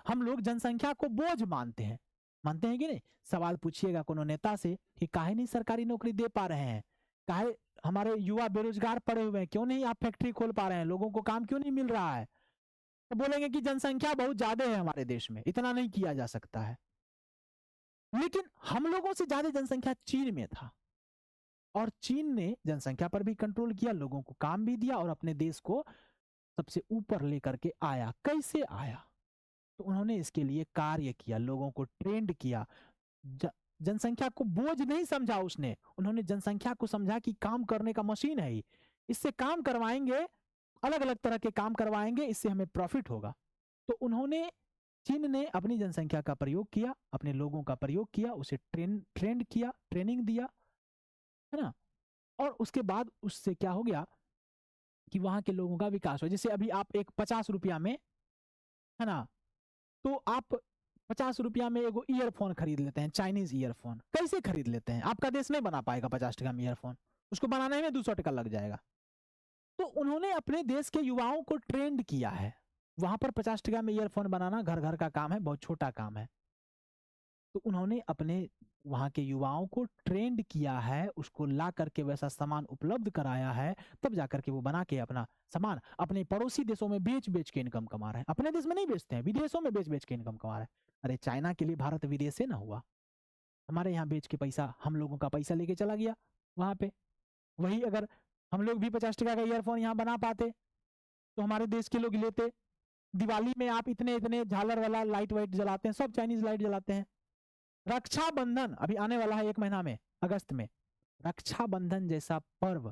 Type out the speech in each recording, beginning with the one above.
हम लोग जनसंख्या को बोझ मानते हैं कि नहीं? सवाल पूछिएगा कोनो नेता से कि काहे नहीं सरकारी नौकरी दे पा रहे हैं, काहे हमारे युवा बेरोजगार पड़े हुए हैं, क्यों नहीं आप फैक्ट्री खोल पा रहे हैं, लोगों को काम क्यों नहीं मिल रहा है? तो बोलेंगे कि जनसंख्या बहुत ज्यादा है हमारे देश में, इतना नहीं किया जा सकता है। लेकिन हम लोगों से ज्यादा जनसंख्या चीन में था, और चीन ने जनसंख्या पर भी कंट्रोल किया, लोगों को काम भी दिया और अपने देश को सबसे ऊपर लेकर के आया। कैसे आया? तो उन्होंने इसके लिए कार्य किया, लोगों को ट्रेंड किया। जनसंख्या को बोझ नहीं समझा उसने, उन्होंने जनसंख्या को समझा कि काम करने का मशीन है ही, इससे काम करवाएंगे, अलग अलग तरह के काम करवाएंगे, इससे हमें प्रॉफिट होगा। तो उन्होंने, चीन ने अपनी जनसंख्या का प्रयोग किया, अपने लोगों का प्रयोग किया, उसे ट्रेंड किया, ट्रेनिंग दिया, है ना। और उसके बाद उससे क्या हो गया कि वहां के लोगों का विकास हो। जैसे अभी आप एक 50 रुपया में, है ना, तो आप 50 रुपया में एगो ईयरफोन खरीद लेते हैं, चाइनीज ईयरफोन। कैसे खरीद लेते हैं? आपका देश नहीं बना पाएगा 50 टका में ईयरफोन, उसको बनाने में 200 टका लग जाएगा। तो उन्होंने अपने देश के युवाओं को ट्रेंड किया है। वहां पर 50 टका में ईयरफोन बनाना घर घर का काम है, बहुत छोटा काम है। तो उन्होंने अपने वहां के युवाओं को ट्रेंड किया है, उसको ला करके वैसा सामान उपलब्ध कराया है, तब जाकर के वो बना के अपना सामान अपने पड़ोसी देशों में बेच बेच के इनकम कमा रहे हैं। अपने देश में नहीं बेचते हैं, विदेशों में बेच बेच के इनकम कमा रहे हैं। अरे चाइना के लिए भारत विदेश से ना हुआ, हमारे यहाँ बेच के पैसा, हम लोगों का पैसा लेके चला गया वहां पे। वही अगर हम लोग भी 50 टका का ईयरफोन यहाँ बना पाते तो हमारे देश के लोग लेते। दिवाली में आप इतने इतने झालर वाला लाइट वाइट जलाते हैं, सब चाइनीज लाइट जलाते हैं। रक्षाबंधन अभी आने वाला है 1 महीना में, अगस्त में। रक्षाबंधन जैसा पर्व,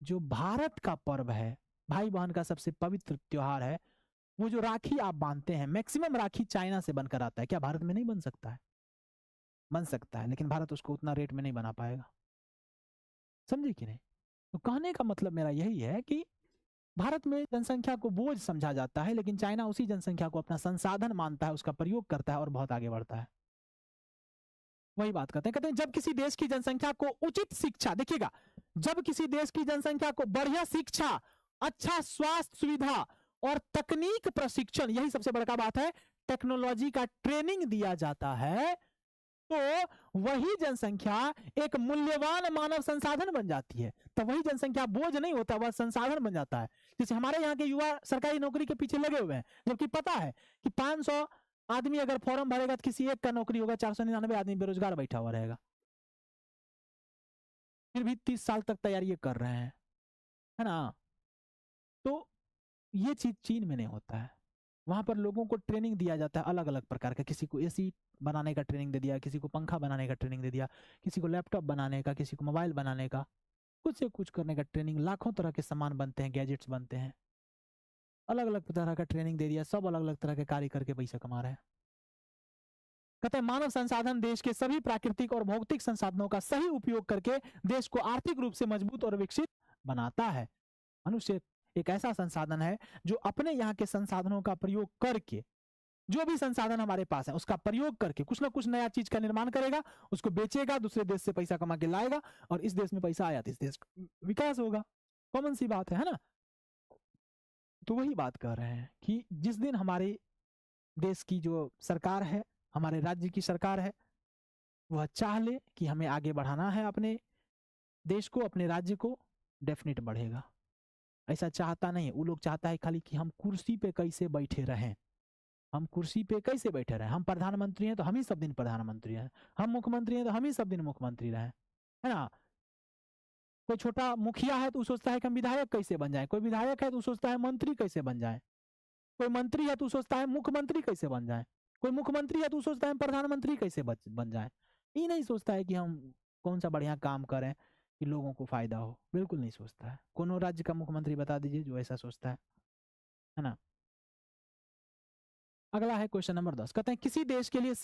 जो भारत का पर्व है, भाई बहन का सबसे पवित्र त्योहार है, वो जो राखी आप बांधते हैं, मैक्सिमम राखी चाइना से बनकर आता है। क्या भारत में नहीं बन सकता है? बन सकता है, लेकिन भारत उसको उतना रेट में नहीं बना पाएगा। समझे कि नहीं? तो कहने का मतलब मेरा यही है कि भारत में जनसंख्या को बोझ समझा जाता है, लेकिन चाइना उसी जनसंख्या को अपना संसाधन मानता है, उसका प्रयोग करता है और बहुत आगे बढ़ता है। वही बात कहते हैं जब किसी देश की जनसंख्या को उचित शिक्षा, देखिएगा, जब किसी देश की जनसंख्या को बढ़िया शिक्षा, अच्छा स्वास्थ्य सुविधा और तकनीक प्रशिक्षण, यही सबसे बड़ा बात है, टेक्नोलॉजी का ट्रेनिंग दिया जाता है, तो वही जनसंख्या एक मूल्यवान मानव संसाधन बन जाती है। तो वही जनसंख्या बोझ नहीं होता, वह संसाधन बन जाता है। जैसे हमारे यहाँ के युवा सरकारी नौकरी के पीछे लगे हुए हैं, जबकि पता है कि 500 आदमी अगर फॉर्म भरेगा तो किसी एक का नौकरी होगा, 499 आदमी बेरोजगार बैठा हुआ रहेगा। फिर भी 30 साल तक तैयारी कर रहे हैं, है ना। तो ये चीज चीन में नहीं होता है। वहां पर लोगों को ट्रेनिंग दिया जाता है अलग अलग प्रकार का, किसी को एसी बनाने का ट्रेनिंग दे दिया, किसी को पंखा बनाने का ट्रेनिंग दे दिया, किसी को लैपटॉप बनाने का, किसी को मोबाइल बनाने का, कुछ से कुछ करने का ट्रेनिंग। लाखों तरह के सामान बनते हैं, गैजेट्स बनते हैं, अलग अलग तरह का ट्रेनिंग दे दिया, सब अलग अलग तरह के कार्य करके पैसा कमा रहे हैं। कहते हैं मानव संसाधन देश के सभी प्राकृतिक और भौतिक संसाधनों का सही उपयोग करके देश को आर्थिक रूप से मजबूत और विकसित बनाता है। मनुष्य एक ऐसा संसाधन है जो अपने यहाँ के संसाधनों का प्रयोग करके, जो भी संसाधन हमारे पास है उसका प्रयोग करके कुछ ना कुछ नया चीज का निर्माण करेगा, उसको बेचेगा, दूसरे देश से पैसा कमा के लाएगा, और इस देश में पैसा आया तो इस देश का विकास होगा। कॉमन सी बात है ना। तो वही बात कर रहे हैं कि जिस दिन हमारे देश की जो सरकार है, हमारे राज्य की सरकार है, वह चाह ले कि हमें आगे बढ़ाना है अपने देश को, अपने राज्य को, डेफिनेट बढ़ेगा। ऐसा चाहता नहीं है वो लोग, चाहता है खाली कि हम कुर्सी पे कैसे बैठे रहें, हम कुर्सी पे कैसे बैठे रहे। हम प्रधानमंत्री हैं तो हम ही सब दिन प्रधानमंत्री हैं, हम मुख्यमंत्री हैं तो हम ही सब दिन मुख्यमंत्री रहे, है ना। कोई छोटा मुखिया है तो वो सोचता है कि हम विधायक कैसे बन जाए, कोई विधायक है तो सोचता है मंत्री कैसे बन जाए, कोई मंत्री है तो सोचता है मुख्यमंत्री कैसे बन जाए, कोई मुख्यमंत्री है तो सोचता है प्रधानमंत्री कैसे बन जाए। ये नहीं सोचता है कि हम कौन सा बढ़िया काम करें कि लोगों को फायदा हो, बिल्कुल नहीं सोचता है। कोनो राज्य का मुख्यमंत्री बता दीजिए जो ऐसा सोचता है ना। अगला है क्वेश्चन नंबर 10, कहते हैं किसी देश के लिए